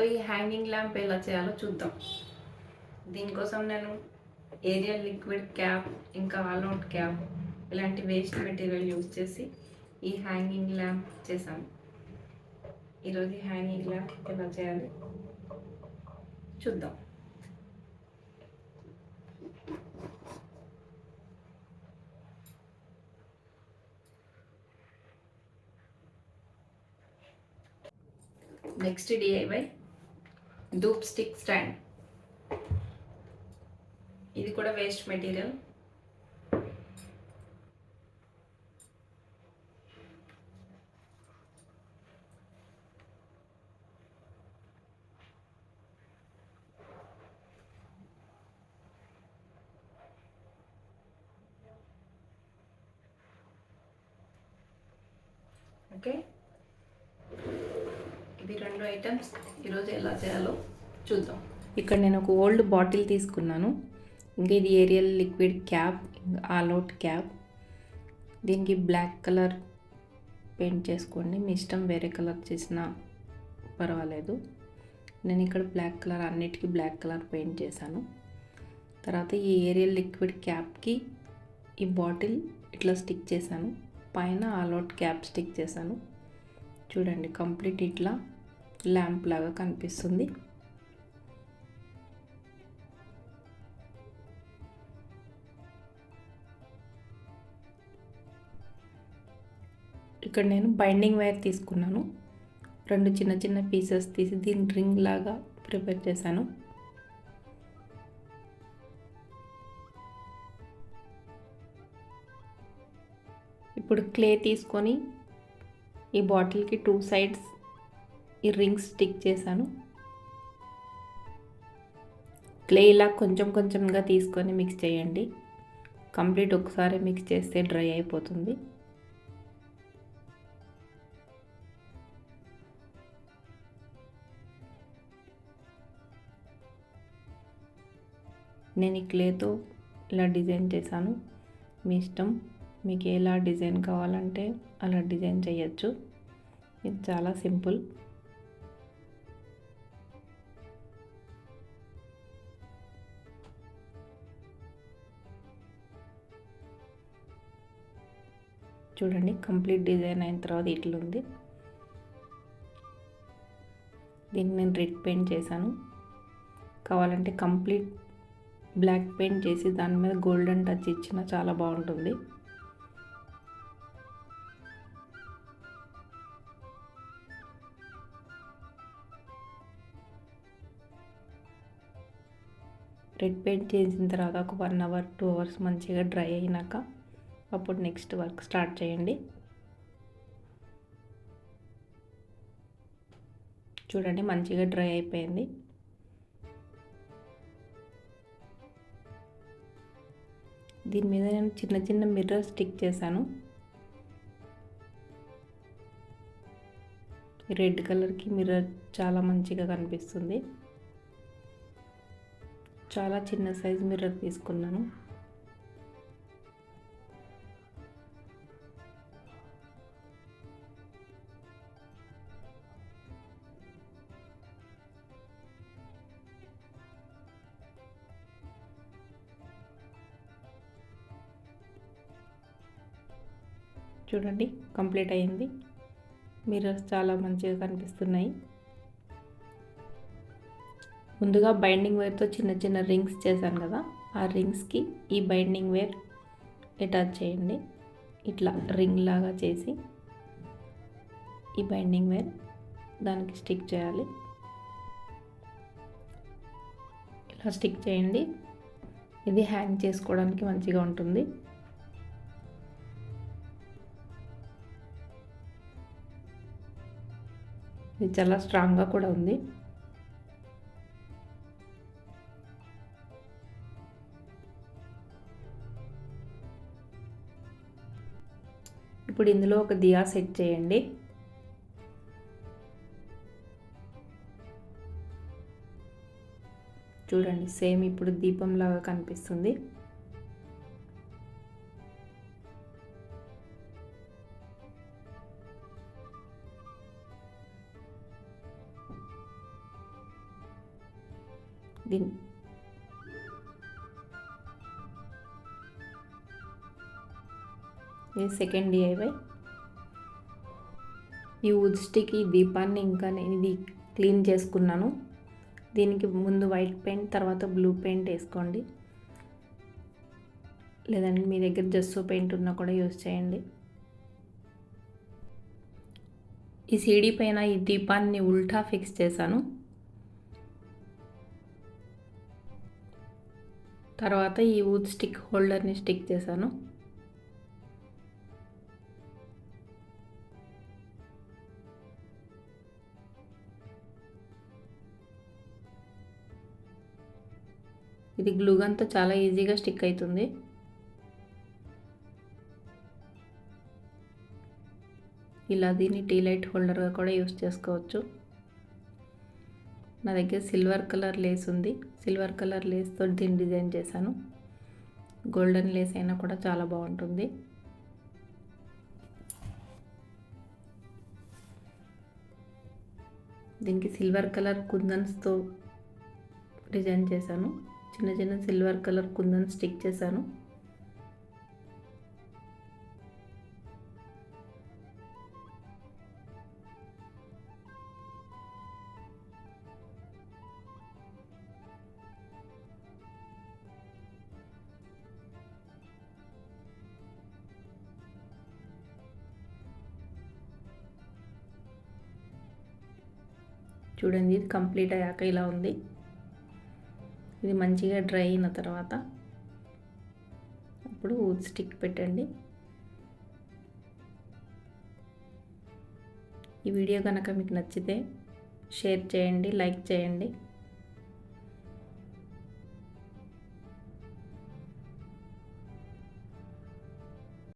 ఈ hanging lamp ఎలా చేయాలో చూద్దాం. దీనికోసం నేను ఏరియల్ లిక్విడ్ క్యాప్ ఇంకా ఆల్అవుట్ క్యాప్ ఇలాంటి వేస్ట్ మెటీరియల్ యూజ్ చేసి ఈ హ్యాంగింగ్ ల్యాంప్ చేశాను. ఈరోజు ఈ హ్యాంగింగ్ ల్యాంప్ ఎలా చేయాలి చూద్దాం. Next DIY dhoop stick stand. ఇది కూడా వేస్ట్ మెటీరియల్. ఓకే, ఇవి రెండు ఐటమ్స్ ఈరోజు ఎలా చేయాలో చూద్దాం. ఇక్కడ నేను ఒక ఓల్డ్ బాటిల్ తీసుకున్నాను. ఇంకా ఇది Ariel liquid cap, All Out cap. దీనికి బ్లాక్ కలర్ పెయింట్ చేసుకోండి. మీ ఇష్టం, వేరే కలర్ చేసినా పర్వాలేదు. నేను ఇక్కడ బ్లాక్ కలర్, అన్నిటికీ బ్లాక్ కలర్ పెయింట్ చేశాను. తర్వాత ఈ ఏరియల్ లిక్విడ్ క్యాప్కి ఈ బాటిల్ ఇట్లా స్టిక్ చేశాను. పైన ఆల్అవుట్ క్యాప్ స్టిక్ చేశాను. చూడండి, కంప్లీట్ ఇట్లా ల్యాంప్ లాగా కనిపిస్తుంది. ఇక్కడ నేను బైండింగ్ వైర్ తీసుకున్నాను. రెండు చిన్న చిన్న పీసెస్ తీసి దీన్ని రింగ్ లాగా ప్రిపేర్ చేశాను. ఇప్పుడు క్లే తీసుకొని ఈ బాటిల్కి 2 సైడ్స్ ఈ రింగ్స్ స్టిక్ చేశాను. క్లే ఇలా కొంచెం కొంచెంగా తీసుకొని మిక్స్ చేయండి. కంప్లీట్ ఒకసారి మిక్స్ చేస్తే డ్రై అయిపోతుంది. నేను ఈ క్లేతో ఇలా డిజైన్ చేశాను. మీ ఇష్టం, మీకు ఎలా డిజైన్ కావాలంటే అలా డిజైన్ చేయొచ్చు. ఇది చాలా సింపుల్. చూడండి, కంప్లీట్ డిజైన్ అయిన తర్వాత ఇట్లుంది. దీన్ని నేను రెడ్ పెయింట్ చేశాను. కావాలంటే కంప్లీట్ బ్లాక్ పెయింట్ చేసి దాని మీద గోల్డెన్ టచ్ ఇచ్చినా చాలా బాగుంటుంది. రెడ్ పెయింట్ చేసిన తర్వాత ఒక 1 అవర్ 2 అవర్స్ మంచిగా డ్రై అయినాక అప్పుడు నెక్స్ట్ వర్క్ స్టార్ట్ చేయండి. చూడండి, మంచిగా డ్రై అయిపోయింది. దీని మీద నేను చిన్న చిన్న మిర్రర్ స్టిక్ చేశాను. రెడ్ కలర్కి మిర్రర్ చాలా మంచిగా కనిపిస్తుంది. చాలా చిన్న సైజ్ మిర్రర్ తీసుకున్నాను. చూడండి, కంప్లీట్ అయింది. మిర్రర్స్ చాలా మంచిగా కనిపిస్తున్నాయి. ముందుగా బైండింగ్ వైర్తో చిన్న చిన్న రింగ్స్ చేశాను కదా, ఆ రింగ్స్కి ఈ బైండింగ్ వైర్ అటాచ్ చేయండి. ఇట్లా రింగ్ లాగా చేసి ఈ బైండింగ్ వైర్ దానికి స్టిక్ చేయాలి. ఇలా స్టిక్ చేయండి. ఇది హ్యాంగ్ చేసుకోవడానికి మంచిగా ఉంటుంది. ఇది చాలా స్ట్రాంగ్గా కూడా ఉంది. ఇప్పుడు ఇందులో ఒక దియా సెట్ చేయండి. చూడండి, సేమ్ ఇప్పుడు దీపంలాగా కనిపిస్తుంది. దీని ఇది సెకండ్ DIY. ఈ వుడ్ స్టిక్ ఈ దీపాన్ని ఇంకా నేను ఇది క్లీన్ చేసుకున్నాను. దీనికి ముందు వైట్ పెయింట్ తర్వాత బ్లూ పెయింట్ వేసుకోండి, లేదంటే మీ దగ్గర జస్సో పెయింట్ ఉన్నా కూడా యూజ్ చేయండి. ఈ సీడీ పైన ఈ దీపాన్ని ఉల్టా ఫిక్స్ చేశాను. తర్వాత ఈ వుడ్ స్టిక్ హోల్డర్ని స్టిక్ చేశాను. ఇది గ్లూగన్తో చాలా ఈజీగా స్టిక్ అవుతుంది. ఇలా దీన్ని టీ లైట్ హోల్డర్గా కూడా యూస్ చేసుకోవచ్చు. నా దగ్గర సిల్వర్ కలర్ లేస్ ఉంది. సిల్వర్ కలర్ లేస్తో దీన్ని డిజైన్ చేశాను. గోల్డెన్ లేస్ అయినా కూడా చాలా బాగుంటుంది. దీనికి సిల్వర్ కలర్ కుందన్స్తో డిజైన్ చేశాను. చిన్న చిన్న సిల్వర్ కలర్ కుందన్ స్టిక్ చేశాను. చూడండి, ఇది కంప్లీట్ అయ్యాక ఇలా ఉంది. ఇది మంచిగా డ్రై అయిన తర్వాత అప్పుడు వుడ్ స్టిక్ పెట్టండి. ఈ వీడియో కనుక మీకు నచ్చితే షేర్ చేయండి, లైక్ చేయండి.